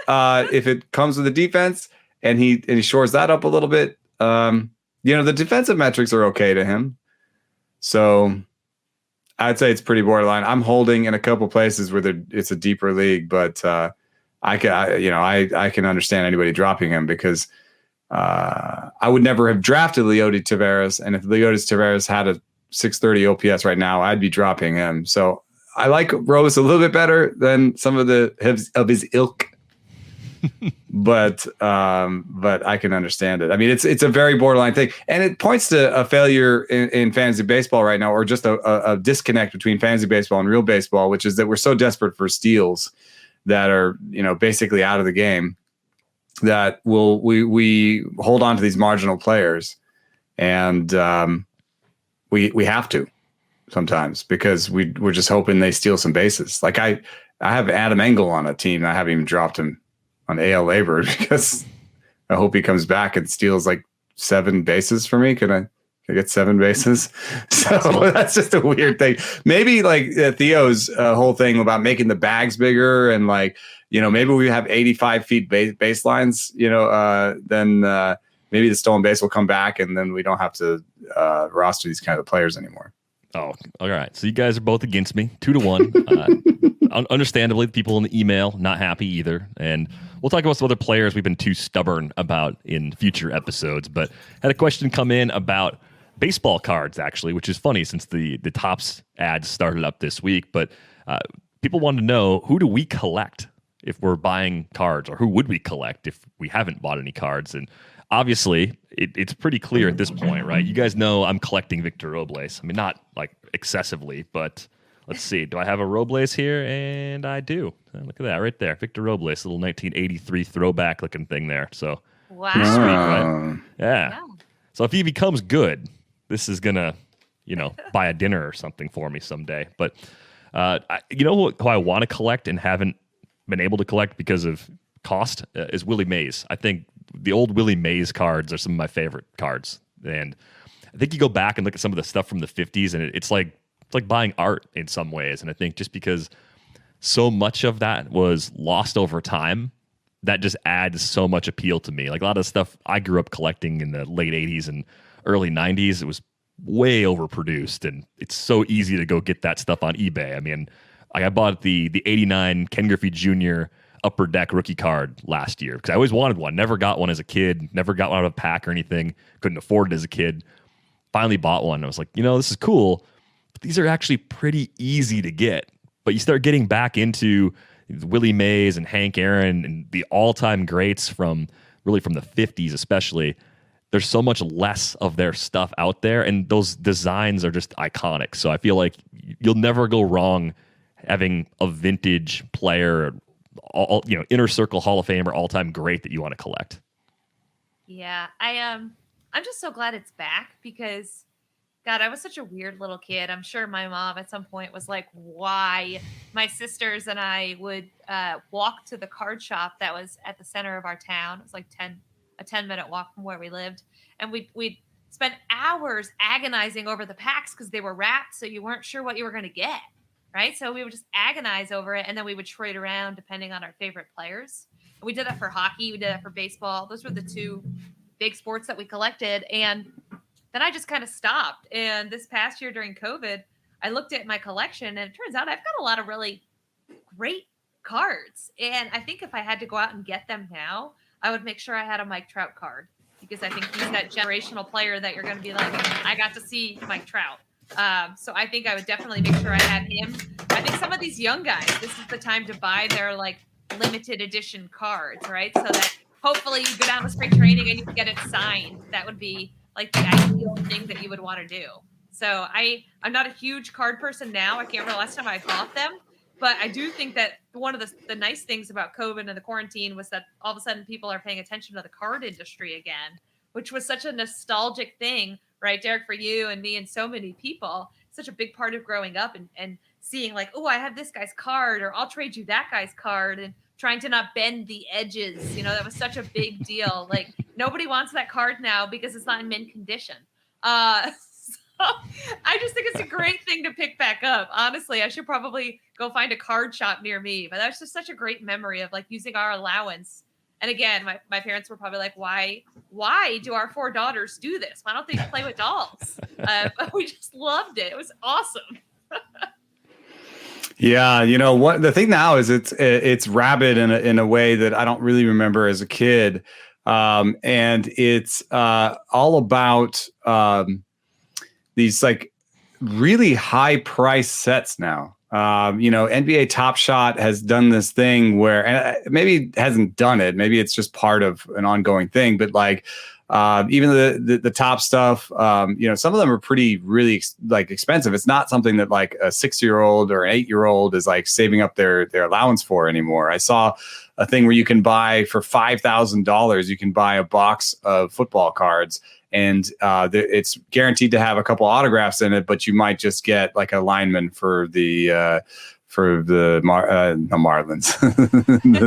if it comes with the defense and he shores that up a little bit, the defensive metrics are okay to him. So I'd say it's pretty borderline. I'm holding in a couple places where it's a deeper league, but I can understand anybody dropping him because I would never have drafted Leody Taveras, and if Leody Taveras had a 630 OPS right now, I'd be dropping him. So I like Robles a little bit better than some of his ilk, but I can understand it. I mean, it's a very borderline thing, and it points to a failure in fantasy baseball right now, or just a disconnect between fantasy baseball and real baseball, which is that we're so desperate for steals that are basically out of the game that we hold on to these marginal players, and we have to sometimes because we're just hoping they steal some bases. Like I have Adam Engel on a team, and I haven't even dropped him on AL labor because I hope he comes back and steals like 7 bases for me. Can I get 7 bases? So that's just a weird thing. Maybe like Theo's whole thing about making the bags bigger and like, maybe we have 85 feet baselines, then maybe the stolen base will come back and then we don't have to roster these kind of players anymore. Oh, all right. So you guys are both against me, 2-1. Understandably, people in the email not happy either. And we'll talk about some other players we've been too stubborn about in future episodes. But had a question come in about baseball cards, actually, which is funny since the Topps ads started up this week. But people wanted to know, who do we collect if we're buying cards, or who would we collect if we haven't bought any cards? And obviously, it's pretty clear at this point, right? You guys know I'm collecting Victor Robles. I mean, not like excessively, but let's see. Do I have a Robles here? And I do. Look at that right there. Victor Robles, little 1983 throwback looking thing there. So wow. pretty sweet, right? Yeah. So if he becomes good, this is going to, buy a dinner or something for me someday. But who I want to collect and haven't been able to collect because of cost is Willie Mays. I think the old Willie Mays cards are some of my favorite cards. And I think you go back and look at some of the stuff from the 50s, and it's like buying art in some ways. And I think just because so much of that was lost over time, that just adds so much appeal to me. Like a lot of stuff I grew up collecting in the late 80s and early 90s, it was way overproduced, and it's so easy to go get that stuff on eBay. I mean, I bought the 89 Ken Griffey Jr. Upper Deck rookie card last year because I always wanted one. Never got one as a kid. Never got one out of a pack or anything. Couldn't afford it as a kid. Finally bought one. I was like, this is cool, but these are actually pretty easy to get. But you start getting back into Willie Mays and Hank Aaron and the all-time greats from the 50s especially. There's so much less of their stuff out there, and those designs are just iconic. So I feel like you'll never go wrong having a vintage player, inner circle Hall of Famer, all-time great that you want to collect. Yeah, I'm just so glad it's back because, God, I was such a weird little kid. I'm sure my mom at some point was like, why? My sisters and I would walk to the card shop that was at the center of our town. It was like a 10-minute walk from where we lived. And we'd spend hours agonizing over the packs because they were wrapped, so you weren't sure what you were going to get, right? So we would just agonize over it, and then we would trade around depending on our favorite players. And we did that for hockey. We did that for baseball. Those were the 2 big sports that we collected. And then I just kind of stopped. And this past year during COVID, I looked at my collection, and it turns out I've got a lot of really great cards. And I think if I had to go out and get them now, I would make sure I had a Mike Trout card because I think he's that generational player that you're going to be like, I got to see Mike Trout. So I think I would definitely make sure I had him. I think some of these young guys, this is the time to buy their like limited edition cards, right? So that hopefully you go down to spring training and you get it signed. That would be like the ideal thing that you would want to do. So I'm not a huge card person now. I can't remember the last time I bought them, but I do think that one of the nice things about COVID and the quarantine was that all of a sudden people are paying attention to the card industry again, which was such a nostalgic thing, right, Derek, for you and me and so many people. Such a big part of growing up and seeing like, oh, I have this guy's card, or I'll trade you that guy's card, and trying to not bend the edges. You know, that was such a big deal. Like nobody wants that card now because it's not in mint condition. So I just think it's a great thing to pick back up. Honestly, I should probably go find a card shop near me. But that's just such a great memory of like using our allowance. And again, my parents were probably like, why do our 4 daughters do this? Why don't they play with dolls? But we just loved it. It was awesome. Yeah, you know what? The thing now is it's rabid in a way that I don't really remember as a kid, and it's all about these like really high price sets now. You know, NBA Top Shot has done this thing where, and maybe hasn't done it. Maybe it's just part of an ongoing thing. But like, even the top stuff, you know, some of them are really like expensive. It's not something that like a 6-year-old or an 8-year-old is like saving up their allowance for anymore. I saw a thing where you can buy for $5,000. You can buy a box of football cards. And it's guaranteed to have a couple autographs in it, but you might just get like a lineman for the Marlins,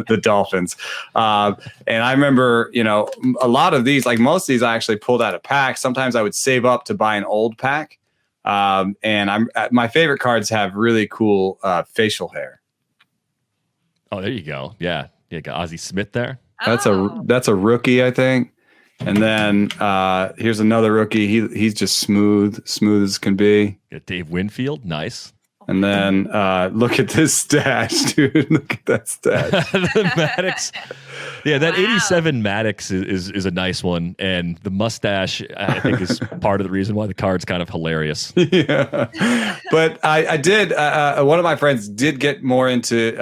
the Dolphins. And I remember, you know, a lot of these, like most of these, I actually pulled out a pack. Sometimes I would save up to buy an old pack. And my favorite cards have really cool facial hair. Oh, there you go. Yeah, you got Ozzie Smith there. That's a rookie, I think. And then here's another rookie. He's just smooth as can be. Got Dave Winfield, nice. And then look at this stash, dude. Look at that stash. The Maddox. Yeah, that 87 Maddox is a nice one. And the mustache, I think, is part of the reason why the card's kind of hilarious. Yeah. But I did, one of my friends did get more into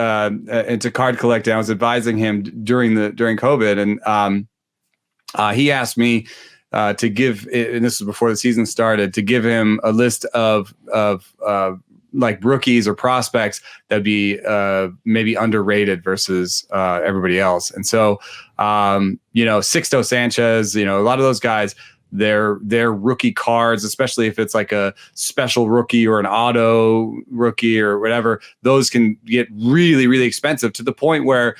card collecting. I was advising him during COVID. And he asked me to give, and this was before the season started, to give him a list of like rookies or prospects that'd be maybe underrated versus everybody else. And so, you know, Sixto Sanchez, you know, a lot of those guys, their rookie cards, especially if it's like a special rookie or an auto rookie or whatever, those can get really, really expensive to the point where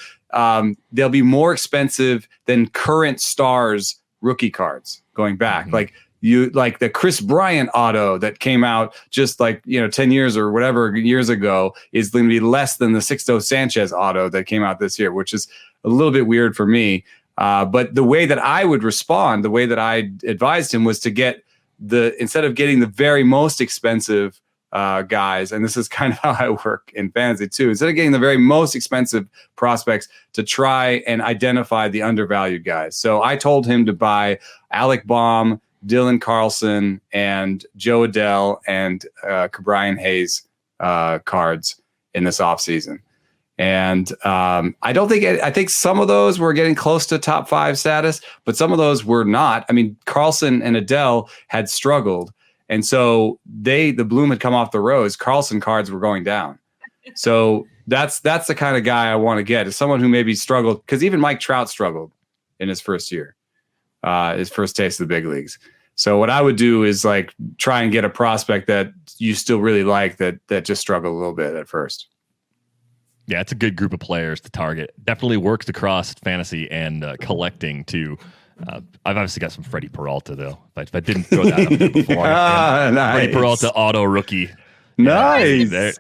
they'll be more expensive than current stars rookie cards going back. Mm-hmm. Like the Chris Bryant auto that came out just like, you know, 10 years or whatever years ago is going to be less than the Sixto Sanchez auto that came out this year, which is a little bit weird for me. But the way that I would respond, the way that I advised him was to get instead of getting the very most expensive guys, and this is kind of how I work in fantasy too, instead of getting the very most expensive prospects, to try and identify the undervalued guys. So I told him to buy Alec Baum, Dylan Carlson, and Joe Adele and Cabrian Hayes cards in this offseason. And I think some of those were getting close to top 5 status, but some of those were not. I mean, Carlson and Adele had struggled. And so the bloom had come off the rose. Carlson cards were going down. So that's the kind of guy I want to get, is someone who maybe struggled, because even Mike Trout struggled in his first year, his first taste of the big leagues. So what I would do is like try and get a prospect that you still really like that just struggled a little bit at first. Yeah, it's a good group of players to target. Definitely works across fantasy and collecting too. I've obviously got some Freddie Peralta though. If I didn't throw that up there before, nice. Freddie Peralta auto rookie. Nice. Yeah,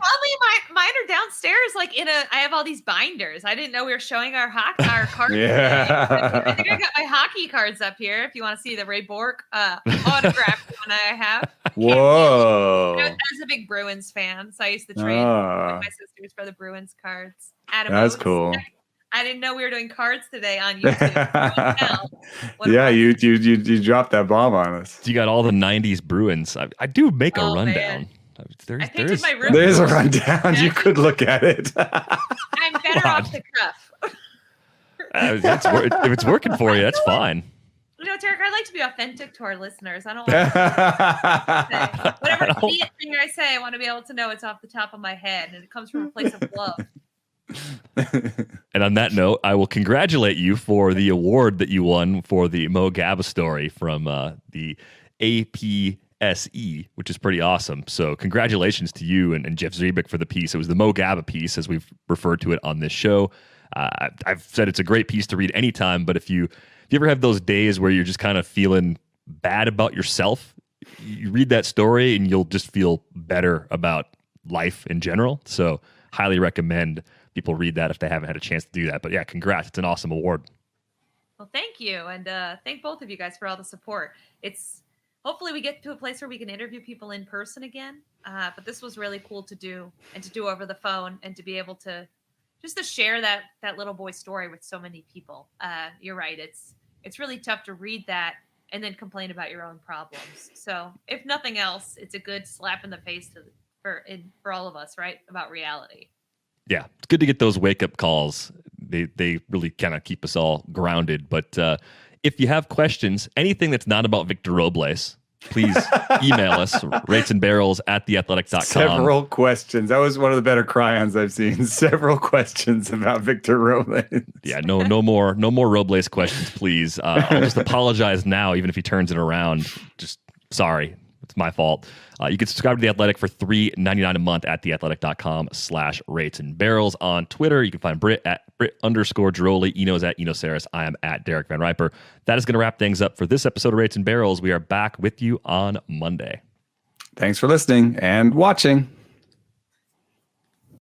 mine are downstairs. Like I have all these binders. I didn't know we were showing our cards. Yeah. I think I got my hockey cards up here. If you want to see the Ray Bork autographed one I have. Whoa. I was a big Bruins fan, so I used to trade with my sisters for the Bruins cards. That's cool. I didn't know we were doing cards today on YouTube. Yeah, you dropped that bomb on us. You got all the 90s Bruins. I do make a rundown. Man. I painted my room. There's a rundown. You could look at it. I'm better off the cuff. If it's working for you, that's fine. You know, Derek, I like to be authentic to our listeners. I don't like to say whatever idiot thing I say, I want to be able to know it's off the top of my head and it comes from a place of love. And on that note, I will congratulate you for the award that you won for the Mo Gaba story from the APSE, which is pretty awesome. So congratulations to you and Jeff Zrebick for the piece. It was the Mo Gaba piece, as we've referred to it on this show. I've said it's a great piece to read anytime, but if you ever have those days where you're just kind of feeling bad about yourself, you read that story and you'll just feel better about life in general. So highly recommend people read that if they haven't had a chance to do that. But yeah, congrats. It's an awesome award. Well, thank you. And thank both of you guys for all the support. Hopefully we get to a place where we can interview people in person again. But this was really cool to do and to do over the phone and to be able to just to share that little boy's story with so many people. You're right. It's really tough to read that and then complain about your own problems. So if nothing else, it's a good slap in the face for all of us, right? About reality. Yeah, it's good to get those wake-up calls. They really kind of keep us all grounded. But if you have questions, anything that's not about Victor Robles, please email us, ratesandbarrels@theathletic.com. Several questions. That was one of the better cry-ons I've seen. Several questions about Victor Robles. Yeah, no more Robles questions, please. I'll just apologize now, even if he turns it around. Just sorry. It's my fault. You can subscribe to The Athletic for $3.99 a month at theathletic.com/ratesandbarrels. On Twitter, you can find Britt at Britt_Giroli. Eno's at Eno Saris. I am at Derek Van Riper. That is going to wrap things up for this episode of Rates and Barrels. We are back with you on Monday. Thanks for listening and watching.